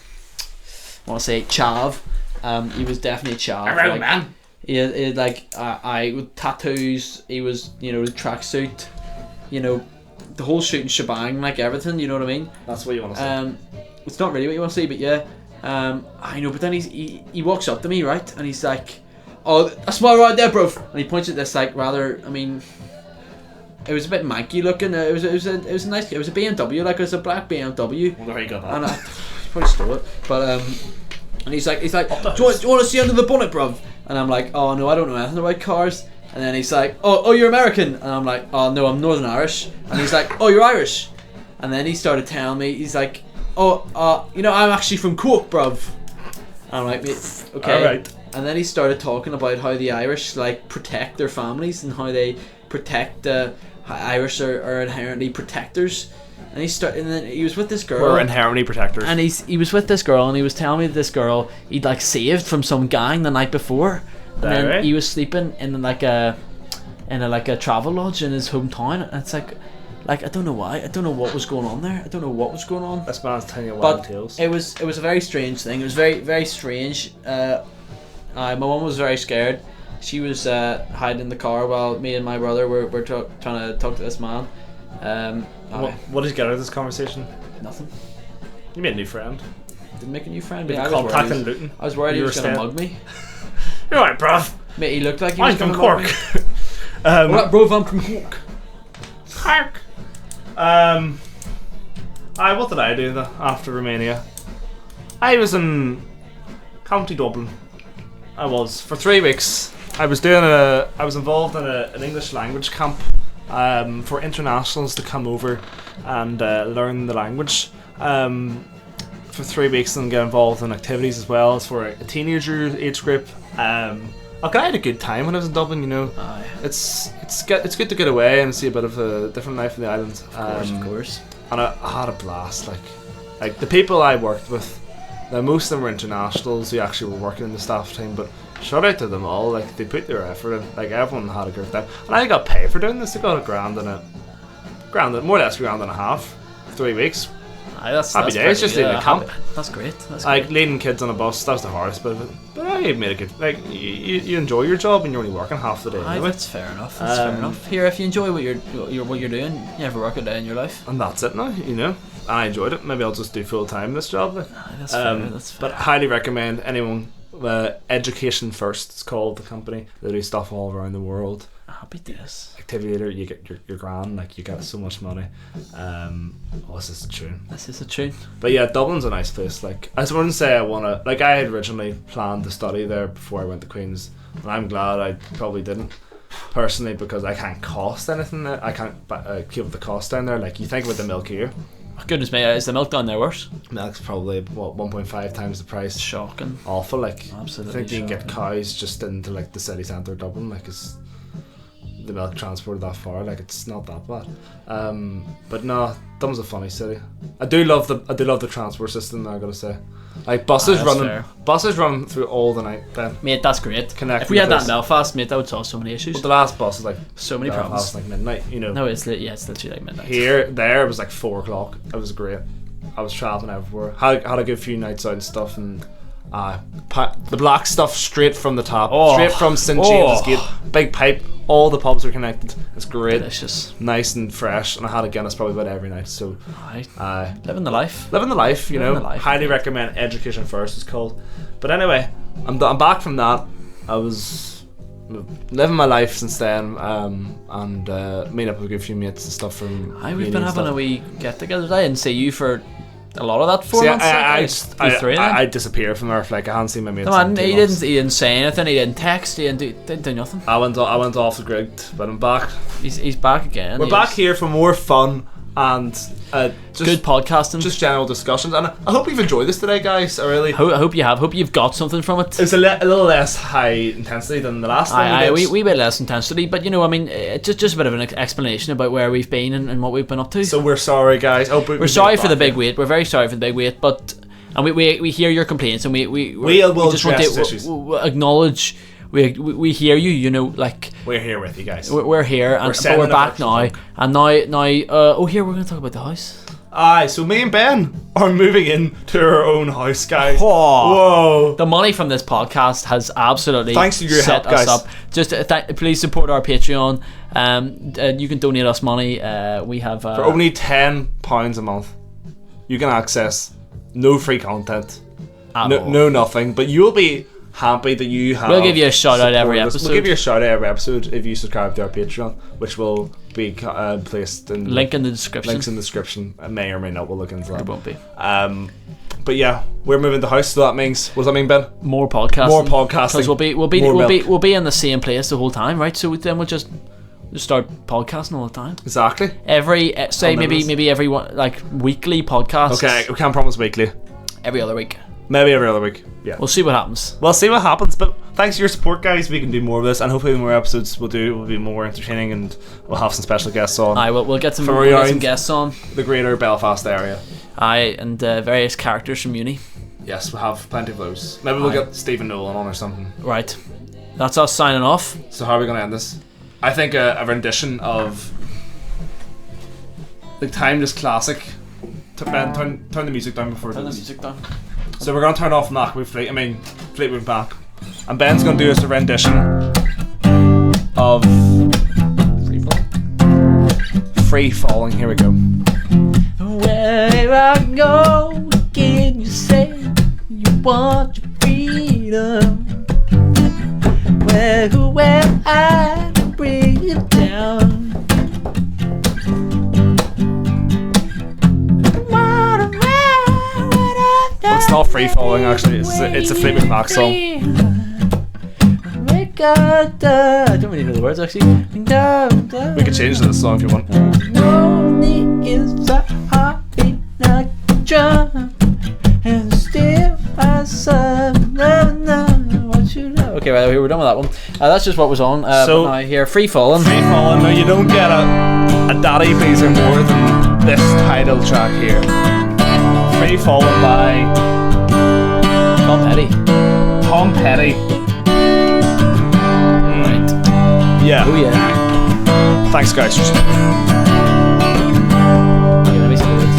want to say chav. He was definitely chav. Around man. He had like with tattoos. He was, the tracksuit. The whole shooting shebang, like everything. You know what I mean? That's what you want to say. It's not really what you want to see, but yeah. I know, but then he walks up to me, right, and he's like, "Oh, that's my right there, bro." And he points at this like rather. I mean, it was a bit manky looking. It was a nice. It was a BMW, like it was a black BMW. I wonder how you got that. And he probably stole it, but and he's like, do you want to see under the bonnet, bruv? And I'm like, oh no, I don't know anything about cars. And then he's like, oh, you're American. And I'm like, oh no, I'm Northern Irish. And he's like, oh, you're Irish. And then he started telling me, he's like, oh, I'm actually from Cork, bruv. And I'm like, okay. Alright. And then he started talking about how the Irish like protect their families and how they protect how Irish are inherently protectors. And then he was with this girl. We're inherently protectors. And he was with this girl, and he was telling me that this girl he'd like saved from some gang the night before. And then he was sleeping in like a travel lodge in his hometown. And it's like I don't know why. I don't know what was going on there. I don't know what was going on. This man's telling you wild tales. It was a very strange thing. It was very, very strange. My mum was very scared. She was hiding in the car while me and my brother were trying to talk to this man. What did you get out of this conversation? Nothing. You made a new friend. Didn't make a new friend. But Contacting Luton. I was worried he was going to mug me. You're right, bruv. Mate, he looked like he was I'm going from to mug Cork. me. What, bro? I'm from Cork. Cork. What did I do after Romania? I was in County Dublin. I was for 3 weeks. I was involved in an English language camp for internationals to come over and learn the language for 3 weeks and get involved in activities as well as for a teenager age group. I had a good time when I was in Dublin. Aye. It's good to get away and see a bit of a different life in the island. Of course. And I had a blast. Like the people I worked with, now most of them were internationals who actually were working in the staff team, but shout out to them all. Like they put their effort in. Like everyone had a great time, and I got paid for doing this. I got more or less $1.5 grand, 3 weeks. Aye, that's happy days, just leading a camp. That's great. Like leading kids on a bus, that was the hardest bit of it. But I made a good. Like you enjoy your job and you're only working half the day. Aye, anyway. that's fair enough. That's fair enough. Here, if you enjoy what you're doing, you never work a day in your life. And that's it now. And I enjoyed it. Maybe I'll just do full time this job. Like. Aye, that's fair. That's fair. But highly recommend anyone. Education First, it's called the company. They do stuff all around the world. Happy days. Activator, you get your grand, like you get so much money. This is a tune. This is a tune. But yeah, Dublin's a nice place. Like I wouldn't say I wanna. Like I had originally planned to study there before I went to Queen's, and I'm glad I probably didn't. Personally, because I can't cost anything there. I can't keep the cost down there. Like you think about the milk here. Oh, goodness me, is the milk down there worse? Milk's probably 1.5 times the price. Shocking. Awful. Like absolutely. I think you can get cows just into like the city centre of Dublin. Like it's the milk transported that far. Like it's not that bad. But no, Dublin's a funny city. I do love the transport system. I gotta say, like buses running through all the night. Then mate, that's great. If we had that in Belfast, mate, that would solve so many issues. But the last bus is like so many problems. Like midnight. No, it's literally like midnight. There it was like 4 o'clock. It was great. I was travelling everywhere. Had a good few nights out and stuff, and the black stuff straight from the top, straight from St James's Gate, big pipe. All the pubs are connected. It's great, delicious, nice and fresh. And I had a Guinness probably about every night. So, living the life. Highly recommend. Education First is called. But anyway, I'm back from that. I was living my life since then, and meeting up with a good few mates and stuff from. We've been having a wee get together. I didn't see you for a lot of that 4 months. I disappeared from Earth. Like I hadn't seen my mates. No, he didn't say anything. He didn't text. He didn't do nothing. I went off the grid, but I'm back. He's back again. We're back here for more fun and just Good podcasting. just general discussions. And I hope you've enjoyed this today, guys. I really I hope you have. Hope you've got something from it. It's a little less high intensity than the last one. We bit less intensity, but you know, I mean, just a bit of an explanation about where we've been and what we've been up to. So we're sorry, guys. Oh, we're sorry for the big wait. We're very sorry for the big wait, but we hear your complaints, and we just want to acknowledge. We hear you. You know, like we're here with you guys. We're here, and we're back now. And now, here we're going to talk about the house. Aye, so me and Ben are moving into our own house, guys. Whoa! The money from this podcast has absolutely thanks to your set help, guys. us up. Just please support our Patreon. You can donate us money. We have for only £10 a month. You can access no free content, no nothing, but you'll be happy that you have. We'll give you a shout out every episode. We'll give you a shout out every episode if you subscribe to our Patreon, which will be placed in link in the description. Links in the description. It may or may not. We'll look into that. It won't be. But yeah, we're moving the house, so that means, what does that mean, Ben? More podcasting. More podcasting. Because we'll be in the same place the whole time, right? So then we'll just start podcasting all the time. Exactly. Maybe every like weekly podcast. Okay, we can't promise weekly. Every other week. Maybe every other week. Yeah. We'll see what happens. We'll see what happens, but thanks to your support, guys, we can do more of this, and hopefully more episodes will be more entertaining, and we'll have some special guests on. Aye, we'll get some guests on. The greater Belfast area. Aye, and various characters from uni. Yes, we'll have plenty of those. Maybe we'll get Stephen Nolan on or something. Right. That's us signing off. So how are we going to end this? I think a rendition of the Timeless classic. Ben, turn the music down before it does. Turn the music down. So we're going to turn off Fleetwood Mac. And Ben's going to do us a rendition of Free Falling. Here we go. Where I go, can you say you want your freedom? Where I bring you down. It's not Free Falling, actually. It's a Fleetwood Mac song. I don't really know the words, actually. We could change the song if you want. Lonely is a heartbeat like a drum, and still I Okay, right, we're done with that one. That's just what was on. So now here, Free Falling. Free Falling. Now you don't get a daddy pleaser more than this title track here. Free Falling by Tom Petty. Tom Petty. Right. Yeah. Oh yeah. Thanks, guys. Okay, let me see the words.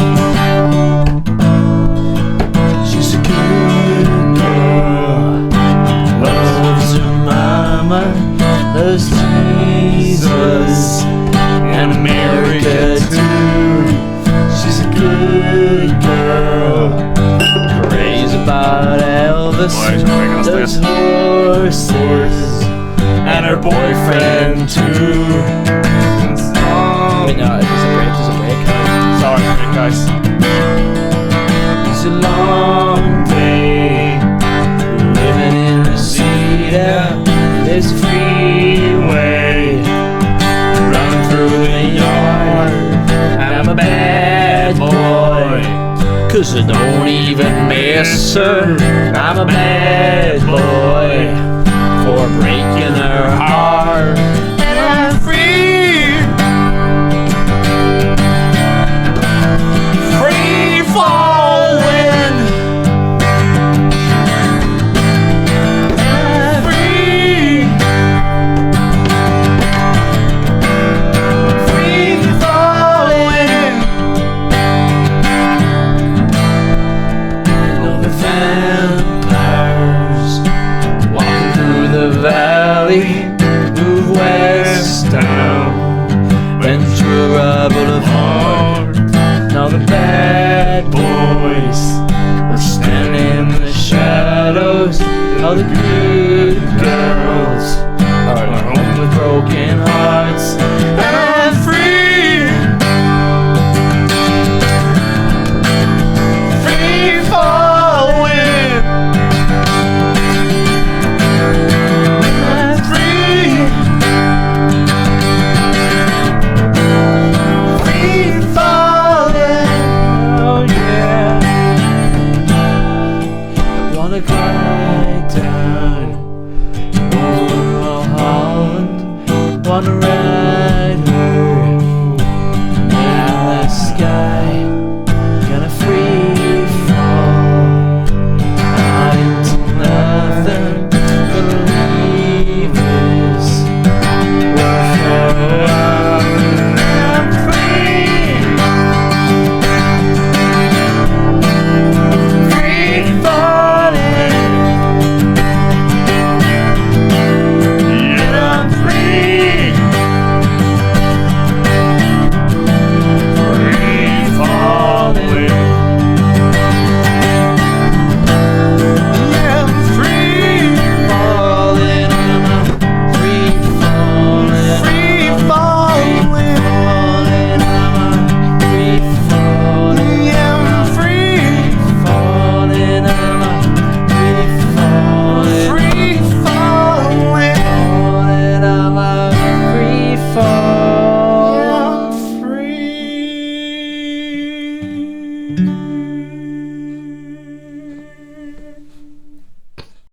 She's a good girl. Loves her mama. Loves Jesus and America too. She's a good girl. Crazy about Elvis. Those horses. And her boyfriend too. Wait, no, there's a break. Sorry, guys. It's a long day living in a cedar. There's a freeway running through the yard. I'm a bad boy, 'cause I don't even miss her. I'm a bad boy for breaking her heart. And I'm free. Free falling. I'm free. Free falling. You know the vampires walking through the valley, move westbound, Ventura Boulevard. Now the bad boys are standing in the shadows of the good girl.